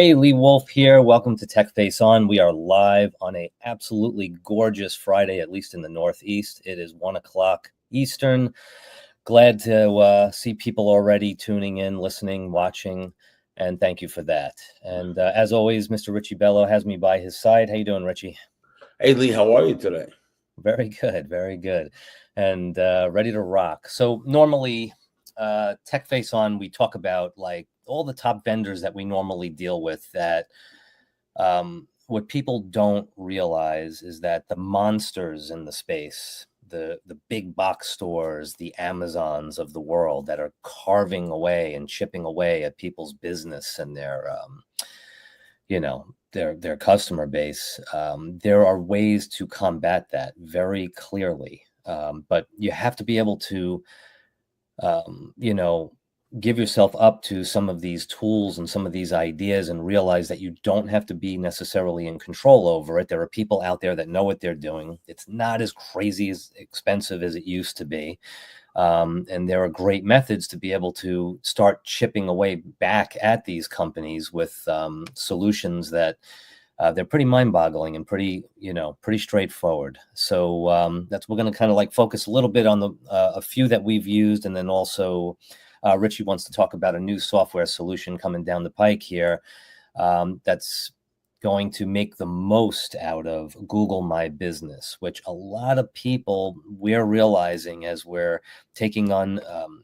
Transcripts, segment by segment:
Hey, Lee Wolf here. Welcome to Tech Face On. We are live on a absolutely gorgeous Friday, at least in the Northeast. It is 1 o'clock Eastern. Glad to see people already tuning in, listening, watching, and thank you for that. And as always, Mr. Richie Bello has me by his side. How you doing, Richie? Hey Lee, how are you today? Very good, very good, and ready to rock. So normally, Tech Face On, we talk about like all the top vendors that we normally deal with. That what people don't realize is that the monsters in the space, the big box stores, the Amazons of the world that are carving away and chipping away at people's business and their their customer base. There are ways to combat that very clearly, but you have to be able to um, you know give yourself up to some of these tools and some of these ideas and realize that you don't have to be necessarily in control over it. There are people out there that know what they're doing. It's not as crazy as expensive as it used to be. And there are great methods to be able to start chipping away back at these companies with solutions that they're pretty mind-boggling and pretty straightforward. So that's we're going to kind of like focus a little bit on the a few that we've used, and then also Richie wants to talk about a new software solution coming down the pike here that's going to make the most out of Google My Business, which a lot of people we're realizing as we're taking on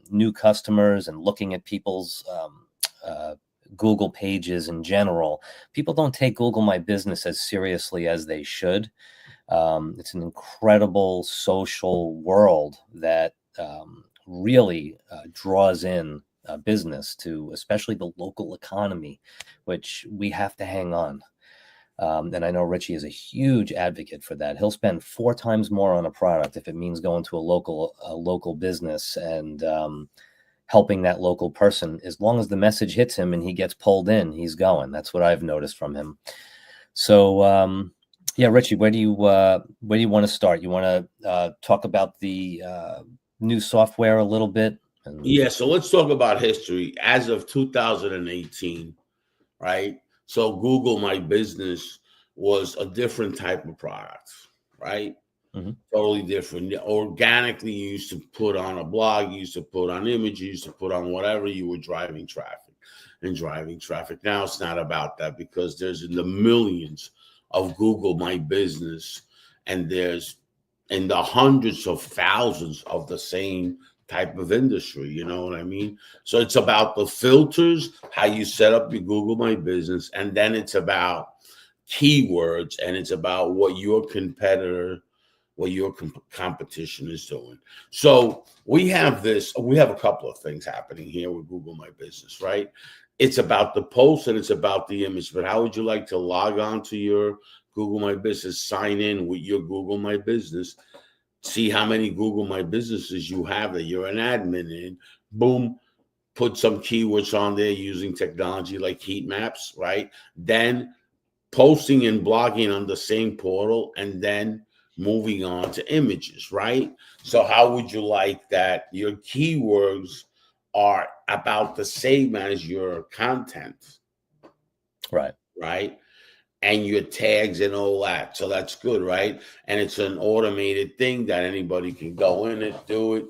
new customers and looking at people's Google pages in general. People don't take Google My Business as seriously as they should. It's an incredible social world that really draws in business to especially the local economy, which we have to hang on. And I know Richie is a huge advocate for that. He'll spend 4 times more on a product if it means going to a local business and helping that local person. As long as the message hits him and he gets pulled in, he's going. That's what I've noticed from him. So yeah, Richie, where do you want to start? You want to talk about the new software a little bit? Yeah, so let's talk about history. As of 2018, right? So Google My Business was a different type of product, right? Mhm. Totally different. Organically, you used to put on a blog, you used to put on images, you used to put on whatever you were driving traffic and driving traffic. Now it's not about that because there's in the millions of Google My Business, and there's in the hundreds of thousands of the same type of industry. You know what I mean? So it's about the filters, how you set up your Google My Business, and then it's about keywords, and it's about what your competitor, what your competition is doing. So we have a couple of things happening here with Google My Business, right? It's about the post and it's about the image. But how would you like to log on to your Google My Business, sign in with your Google My Business, see how many Google My Businesses you have that you're an admin in, boom, put some keywords on there using technology like heat maps, right? Then posting and blogging on the same portal, and then moving on to images, right? So how would you like that your keywords are about the same as your content, Right. right? And your tags and all that. So that's good, right? And it's an automated thing that anybody can go in and do it,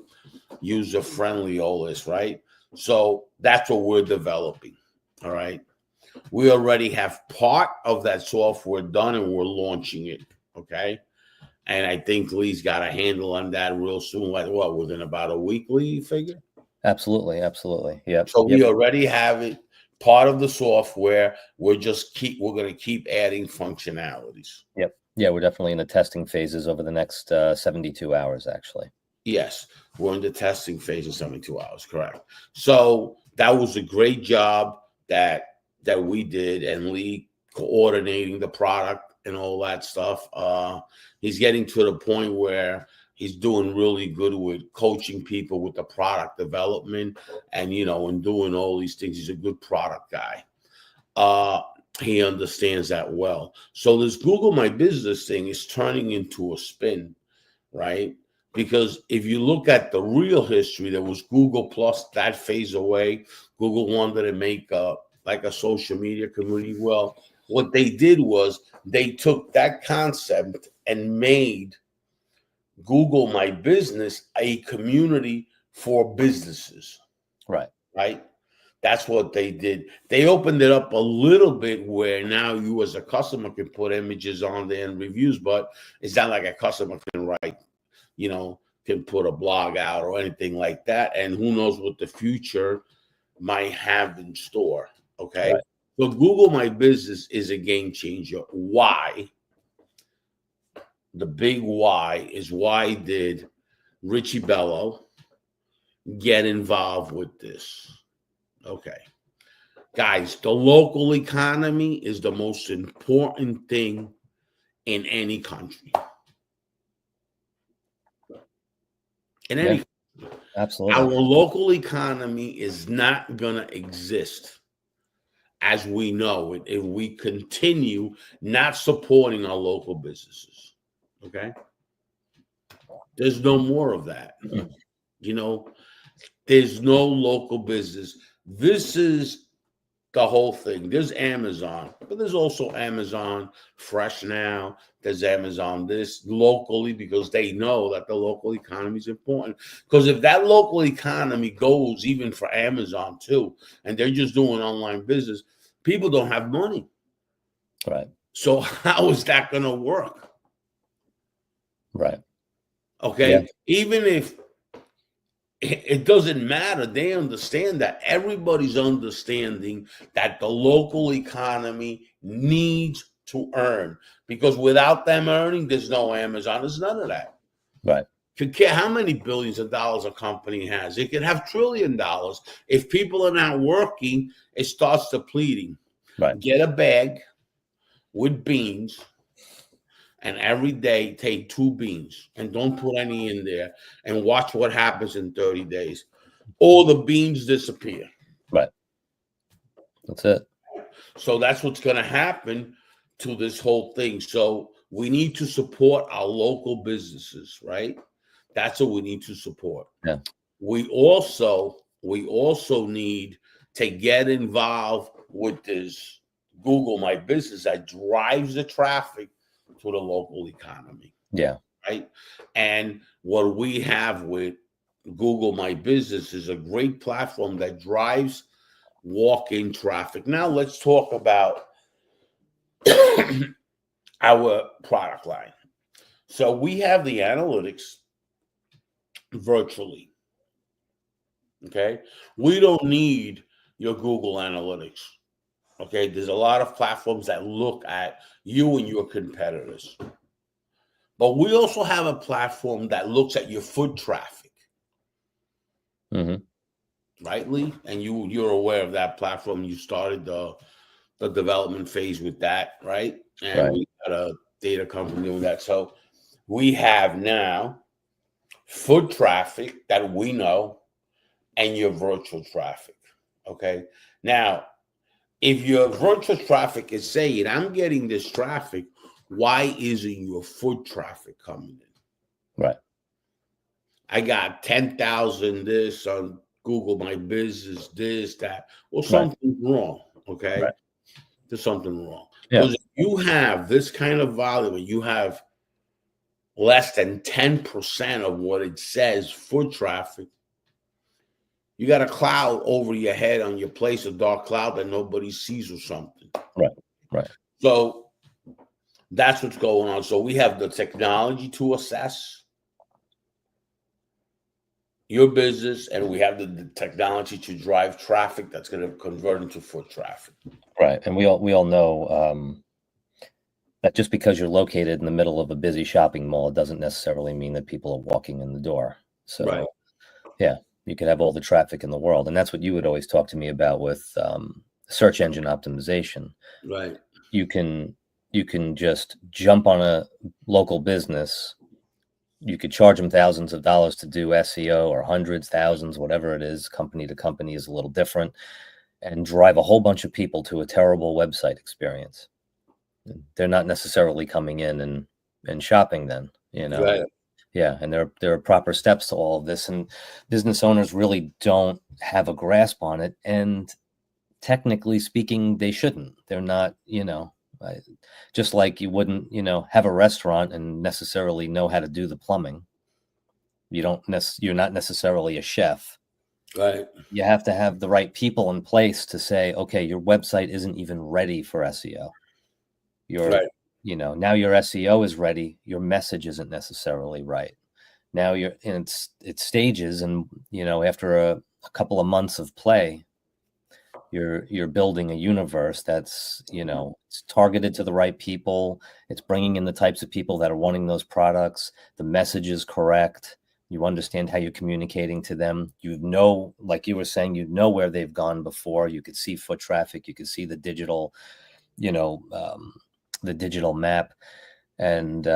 user friendly, all this, right? So that's what we're developing. All right. We already have part of that software done and we're launching it. Okay. And I think Lee's got a handle on that real soon. Like what, within about a week, Lee, you figure? Absolutely. Absolutely. Yep. So Yep. we already have it, part of the software. We're going to keep adding functionalities. Yep. Yeah, we're definitely in the testing phases over the next 72 hours, actually. Yes, we're in the testing phase of 72 hours, correct. So that was a great job that we did, and Lee coordinating the product and all that stuff. He's getting to the point where he's doing really good with coaching people with the product development and and doing all these things. He's a good product guy. He understands that well. So this Google My Business thing is turning into a spin, right? Because if you look at the real history, there was Google Plus, that phase away. Google wanted to make like a social media community. Well, what they did was they took that concept and made Google My Business a community for businesses, Right. right? That's what they did. They opened it up a little bit where now you as a customer can put images on there and reviews, but it's not like a customer can write, can put a blog out or anything like that. And who knows what the future might have in store. Okay. Right. So Google My Business is a game changer. Why? The big why is why did Richie Bello get involved with this? Okay. Guys, the local economy is the most important thing in any country. In any Absolutely. Our local economy is not going to exist as we know it if we continue not supporting our local businesses. Okay? There's no more of that. There's no local business. This is the whole thing. There's Amazon, but there's also Amazon Fresh now. There's Amazon this locally because they know that the local economy is important. Because if that local economy goes even for Amazon too, and they're just doing online business, people don't have money. Right. So how is that going to work? Right. Okay. Yeah. Even if it doesn't matter. They understand that. Everybody's understanding that the local economy needs to earn because without them earning, there's no Amazon. There's none of that. Right. Could care how many billions of dollars a company has. It could have $1 trillion. If people are not working, it starts depleting. Right. Get a bag with beans and every day take 2 beans and don't put any in there and watch what happens in 30 days. All the beans disappear. Right. That's it. So that's what's going to happen to this whole thing. So we need to support our local businesses, right? That's what we need to support. Yeah. We also need to get involved with this Google My Business that drives the traffic to the local economy. Yeah. Right. And what we have with Google My Business is a great platform that drives walk-in traffic. Now let's talk about our product line. So we have the analytics virtually. Okay. We don't need your Google Analytics. Okay. There's a lot of platforms that look at you and your competitors. But we also have a platform that looks at your foot traffic. Mm-hmm. Right, Lee? And you're aware of that platform. You started the development phase with that, right? And Right. we got a data company doing that. So we have now foot traffic that we know and your virtual traffic. Okay. Now, if your virtual traffic is saying, I'm getting this traffic, why isn't your foot traffic coming in? Right. I got 10,000 this on Google My Business, this, that. Well, something's wrong, okay? Right. There's something wrong. Yeah. Because if you have this kind of volume and you have less than 10% of what it says foot traffic, you got a cloud over your head on your place, a dark cloud that nobody sees or something. Right. Right. So that's what's going on. So we have the technology to assess your business, and we have the technology to drive traffic that's going to convert into foot traffic. Right. And we all know that just because you're located in the middle of a busy shopping mall, it doesn't necessarily mean that people are walking in the door. So, Right. Yeah, you could have all the traffic in the world. And that's what you would always talk to me about with search engine optimization. Right. You can just jump on a local business. You could charge them thousands of dollars to do SEO, or hundreds, thousands, whatever it is. Company to company is a little different, and drive a whole bunch of people to a terrible website experience. They're not necessarily coming in and shopping then, Right. Yeah. And there are proper steps to all of this, and business owners really don't have a grasp on it. And technically speaking, they shouldn't. They're not, just like you wouldn't, have a restaurant and necessarily know how to do the plumbing. You're not necessarily a chef. Right. You have to have the right people in place to say, okay, your website isn't even ready for SEO. Your, Right. now your SEO is ready. Your message isn't necessarily right. Now you're in its stages, and after a couple of months of play, you're building a universe that's it's targeted to the right people. It's bringing in the types of people that are wanting those products. The message is correct. You understand how you're communicating to them. Like you were saying, where they've gone before. You could see foot traffic. You could see the digital, the digital map, and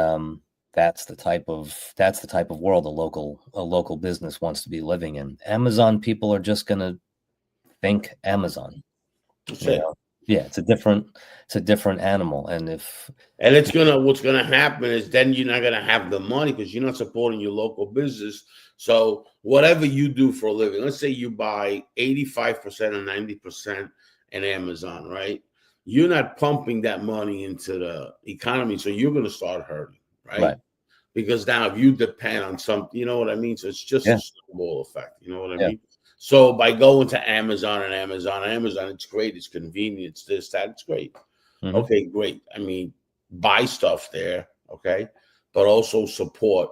that's the type of world a local business wants to be living in. Amazon people are just going to think Amazon. That's it. Yeah, it's a different animal. And What's gonna happen is then you're not gonna have the money because you're not supporting your local business. So whatever you do for a living, let's say you buy 85% or 90% in Amazon, right? You're not pumping that money into the economy, so you're gonna start hurting, right? Because now if you depend on something, you know what I mean? So it's just a snowball effect, you know what I mean? So by going to Amazon, it's great, it's convenient, it's this, that, it's great. Mm-hmm. Okay, great. I mean, buy stuff there, okay, but also support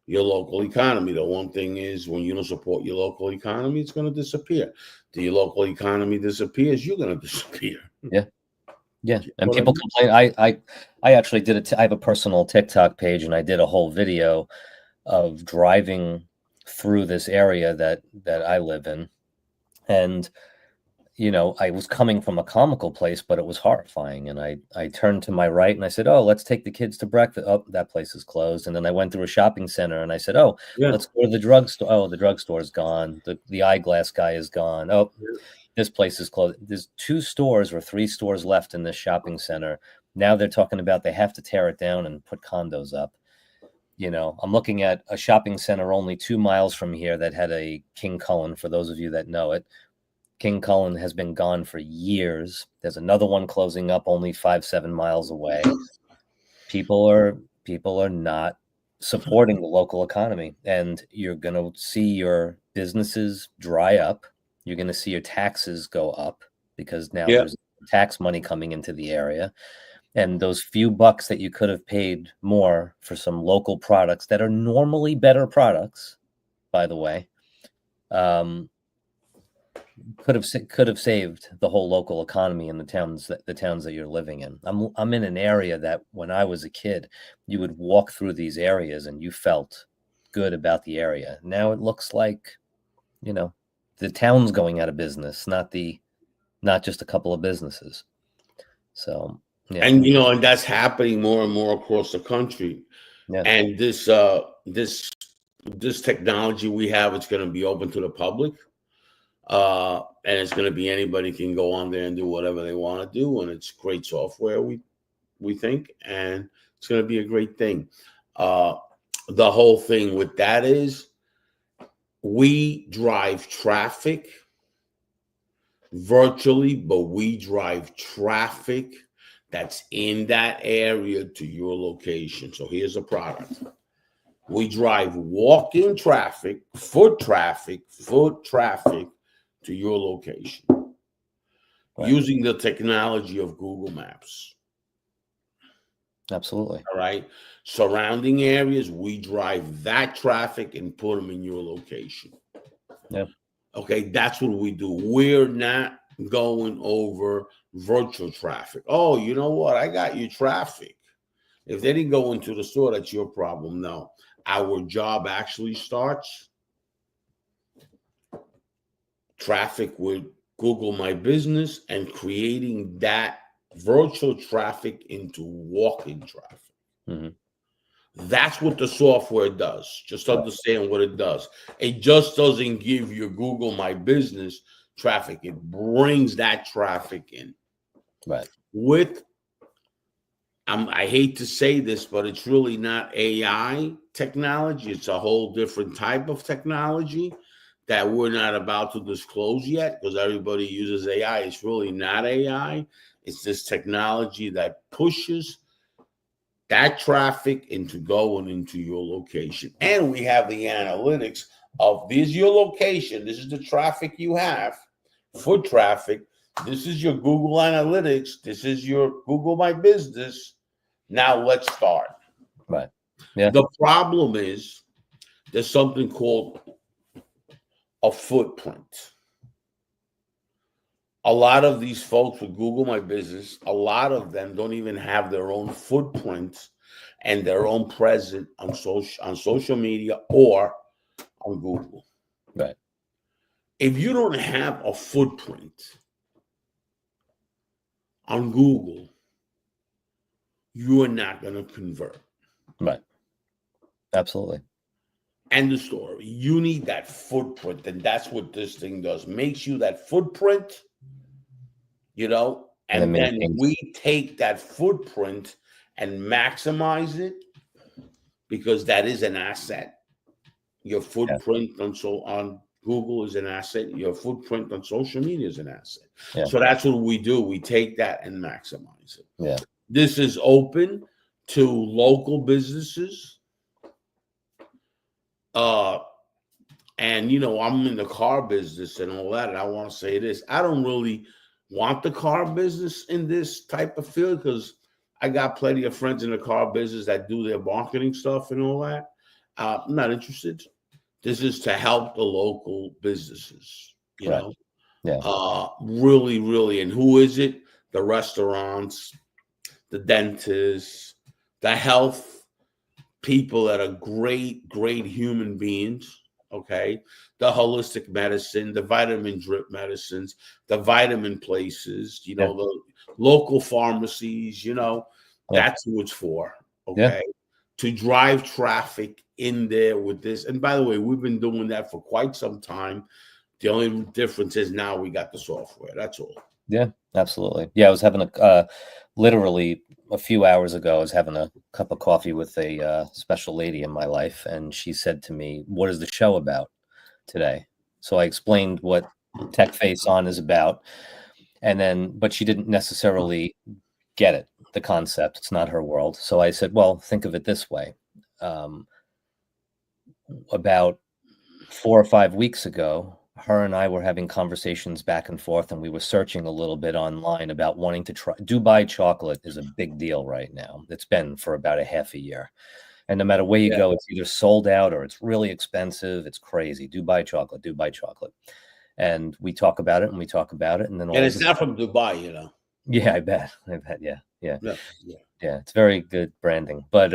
your local economy. The one thing is, when you don't support your local economy, it's going to disappear. Do your local economy disappears, you're going to disappear. Yeah, and people complain. I actually did I have a personal TikTok page, and I did a whole video of driving through this area that I live in, and I was coming from a comical place, but it was horrifying. And I turned to my right and I said, "Oh, let's take the kids to breakfast." Oh, that place is closed. And then I went through a shopping center and I said, "Oh, let's go to the drugstore." Oh, the drugstore's gone. The eyeglass guy is gone. Oh, this place is closed. There's 2 stores or 3 stores left in this shopping center. Now they're talking about they have to tear it down and put condos up. I'm looking at a shopping center only 2 miles from here that had a King Cullen, for those of you that know it. King Cullen has been gone for years. There's another one closing up only 5-7 miles away. People are not supporting the local economy, and you're going to see your businesses dry up. You're going to see your taxes go up because now there's tax money coming into the area. And those few bucks that you could have paid more for some local products that are normally better products, by the way, could have saved the whole local economy in the towns that you're living in. I'm in an area that when I was a kid, you would walk through these areas and you felt good about the area. Now it looks like, the town's going out of business, not just a couple of businesses. So, yeah. And and that's happening more and more across the country. Yeah. And this technology we have, it's going to be open to the public. And it's going to be anybody can go on there and do whatever they want to do, and it's great software, we think, and it's going to be a great thing. The whole thing with that is we drive traffic virtually, but we drive traffic that's in that area to your location. So here's a product. We drive walk-in traffic, foot traffic to your location using the technology of Google Maps. Absolutely. All right. Surrounding areas, we drive that traffic and put them in your location. Yeah. Okay. That's what we do. We're not going over virtual traffic. Oh, you know what? I got your traffic. If they didn't go into the store, that's your problem. No. Our job actually starts traffic with Google My Business and creating that virtual traffic into walk-in traffic. Mm-hmm. That's what the software does. Just understand what it does. It just doesn't give you Google My Business traffic. It brings that traffic in. Right. I hate to say this, but it's really not AI technology. It's a whole different type of technology that we're not about to disclose yet because everybody uses AI. It's really not AI. It's this technology that pushes that traffic into going into your location. And we have the analytics of this is your location. This is the traffic you have, foot traffic. This is your Google Analytics. This is your Google My Business. Now let's start. Right. Yeah. The problem is there's something called a footprint. A lot of these folks with Google My Business, a lot of them don't even have their own footprint and their own presence on social media or on Google. Right. If you don't have a footprint on Google, you are not going to convert. Right. Absolutely. End of story. You need that footprint, and that's what this thing does. Makes you that footprint, and then we take that footprint and maximize it because that is an asset. Your footprint on Google is an asset. Your footprint on social media is an asset. Yeah. So that's what we do. We take that and maximize it. Yeah. This is open to local businesses. And I'm in the car business and all that, and I want to say this. I don't really want the car business in this type of field because I got plenty of friends in the car business that do their marketing stuff and all that. I'm not interested. This is to help the local businesses, you know. Yeah. Really, really. And who is it? The restaurants, the dentists, the health people that are great, great human beings. Okay. The holistic medicine, the vitamin drip medicines, the vitamin places, the local pharmacies, that's who it's for. Okay. Yeah. To drive traffic in there with this. And by the way, we've been doing that for quite some time. The only difference is now we got the software. That's all. Yeah, absolutely. Yeah, I was having literally a few hours ago, I was having a cup of coffee with a special lady in my life, and she said to me, "What is the show about today?" So I explained what Tech Face On is about, but she didn't necessarily get it, the concept. It's not her world. So I said, "Well, think of it this way. About 4 or 5 weeks ago, her and I were having conversations back and forth, and we were searching a little bit online about wanting to try. Dubai chocolate is a big deal right now. It's been for about a half a year. And no matter where you go, it's either sold out or it's really expensive. It's crazy. Dubai chocolate, Dubai chocolate. And we talk about it and we talk about it. And then it's not from Dubai, Yeah, I bet. Yeah. It's very good branding. But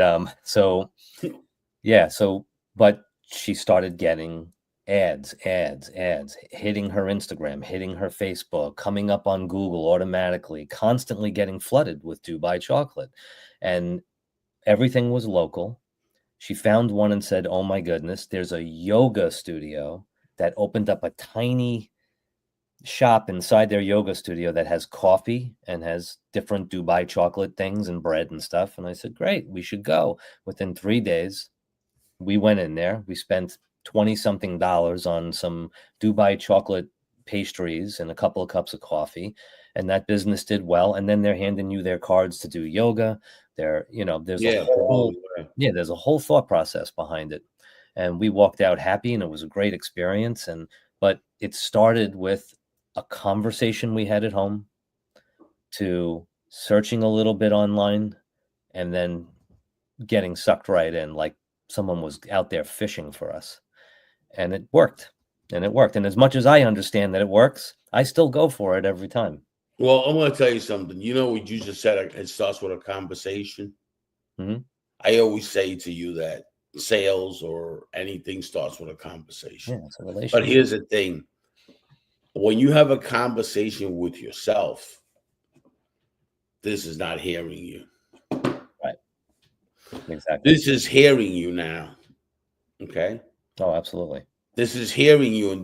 but she started getting ads hitting her Instagram, hitting her Facebook, coming up on Google automatically, constantly getting flooded with Dubai chocolate. And everything was local. She found one and said, "Oh my goodness, there's a yoga studio that opened up a tiny shop inside their yoga studio that has coffee and has different Dubai chocolate things and bread and stuff." And I said, "Great, we should go." Within 3 days, we went in there. We spent $20-something on some Dubai chocolate pastries and a couple of cups of coffee, and that business did well. And then they're handing you their cards to do yoga. There's a whole thought process behind it. And we walked out happy, and it was a great experience. But it started with a conversation we had at home, to searching a little bit online, and then getting sucked right in, like someone was out there fishing for us. And it worked. And as much as I understand that it works, I still go for it every time. Well, I'm going to tell you something. What you just said, it starts with a conversation. Mm-hmm. I always say to you that sales or anything starts with a conversation. Yeah, it's a relationship. But here's the thing. When you have a conversation with yourself, this is not hearing you. Right. Exactly. This is hearing you now. Okay? Oh, absolutely. This is hearing you, and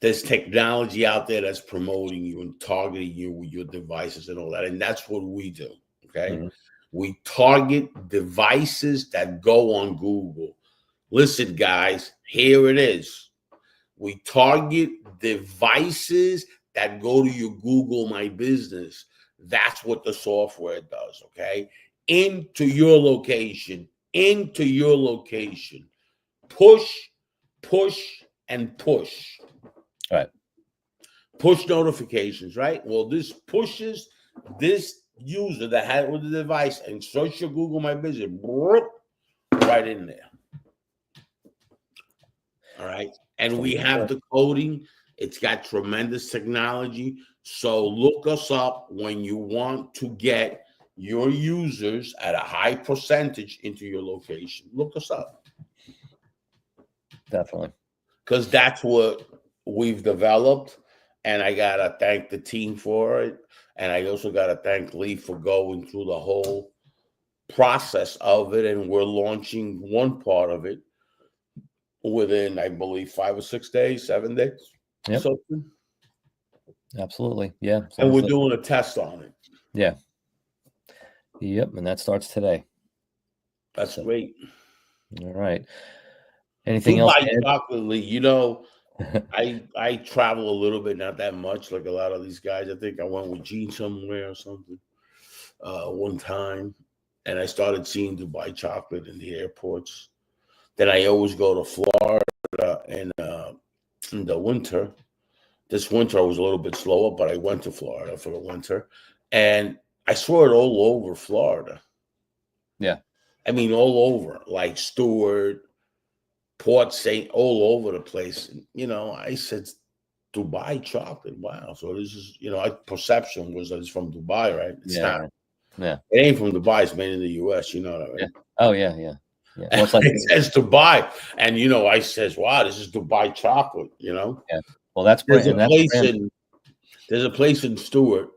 there's technology out there that's promoting you and targeting you with your devices and all that. And that's what we do. Okay. Mm-hmm. We target devices that go on Google. Listen, guys, here it is. We target devices that go to your Google My Business. That's what the software does, okay? Into your location, push, push, and push. All right. Push notifications, right? Well, this pushes this user that had it with the device and search your Google My Business right in there. All right. And we have the coding. It's got tremendous technology. So look us up when you want to get your users at a high percentage into your location. Look us up. Definitely. Because that's what we've developed. And I got to thank the team for it. And I also got to thank Lee for going through the whole process of it. And we're launching one part of it within, I believe, 5 or 6 days, 7 days. Yep. Something. Absolutely. Yeah. And we're doing a test on it. Yeah. Yep. And that starts today. That's great. All right. Anything else? Chocolate, Lee, you know, I travel a little bit, not that much, like a lot of these guys. I think I went with Gene somewhere or something one time, and I started seeing Dubai chocolate in the airports. Then I always go to Florida in the winter. This winter I was a little bit slower, but I went to Florida for the winter, and I saw it all over Florida. Yeah, I mean all over, like Stewart, Port St. all over the place. And, you know, I said Dubai chocolate. Wow. So this is, you know, perception was that it's from Dubai, right? It's not. Yeah. It ain't from Dubai. It's made in the U.S. You know that, right? Yeah. Oh yeah. Well, it's like it says Dubai, and you know, I says, "Wow, this is Dubai chocolate." You know. Yeah. Well, that's there's a place in Stewart,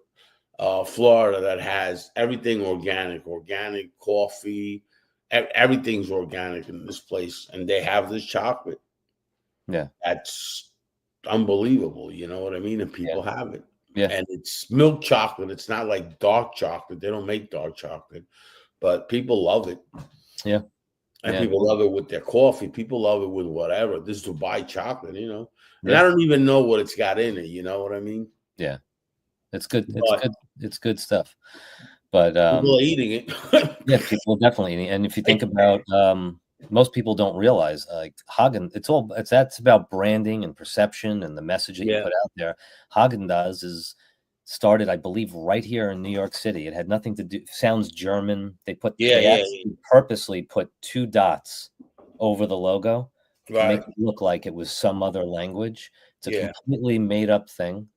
Florida, that has everything organic coffee. Everything's organic in this place, and they have this chocolate. Yeah, that's unbelievable. You know what I mean? And people have it. Yeah, and it's milk chocolate. It's not like dark chocolate. They don't make dark chocolate, but people love it. Yeah, and people love it with their coffee. People love it with whatever. This Dubai chocolate, you know. And I don't even know what it's got in it. You know what I mean? Yeah, it's good. It's good stuff. But people are eating it. Yeah, people are definitely eating it. And if you think about most people don't realize like that's about branding and perception and the message that you put out there. Haagen-Dazs is started, I believe, right here in New York City. It had nothing to do. Sounds German. They purposely put 2 dots over the logo to make it look like it was some other language. It's a completely made up thing.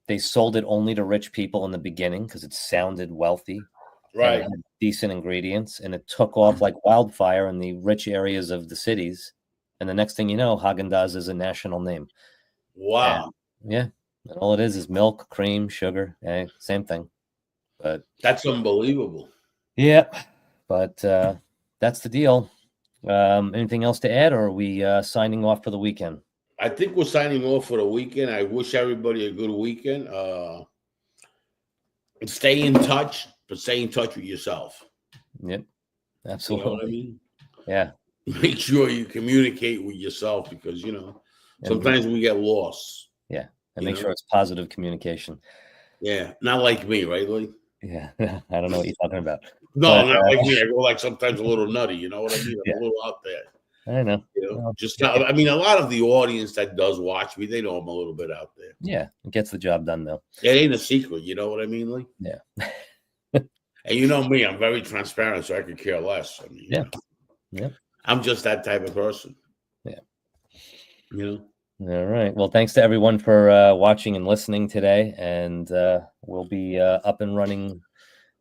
They sold it only to rich people in the beginning because it sounded wealthy. Right. And it had decent ingredients, and it took off like wildfire in the rich areas of the cities. And the next thing you know, Haagen-Dazs is a national name. Wow. And all it is milk, cream, sugar, same thing. But that's unbelievable. Yeah, but that's the deal. Anything else to add, or are we signing off for the weekend? I think we're signing off for the weekend. I wish everybody a good weekend. Stay in touch, but stay in touch with yourself. Yep, absolutely. You know what I mean? Yeah. Make sure you communicate with yourself because, you know, sometimes we get lost. Yeah, and make sure it's positive communication. Yeah, not like me, right, Lee? Yeah, I don't know what you're talking about. No, not like me. I go like sometimes a little nutty. You know what I mean? I'm a little out there. I know. You know, I mean, a lot of the audience that does watch me, they know I'm a little bit out there. Yeah, it gets the job done, though. It ain't a secret. You know what I mean, Lee? Yeah. And you know me, I'm very transparent, so I could care less. I mean, yeah. I'm just that type of person. Yeah. You know? All right. Well, thanks to everyone for watching and listening today. And we'll be up and running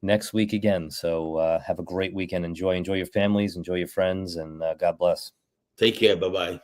next week again. So have a great weekend. Enjoy your families, enjoy your friends, and God bless. Take care. Bye-bye.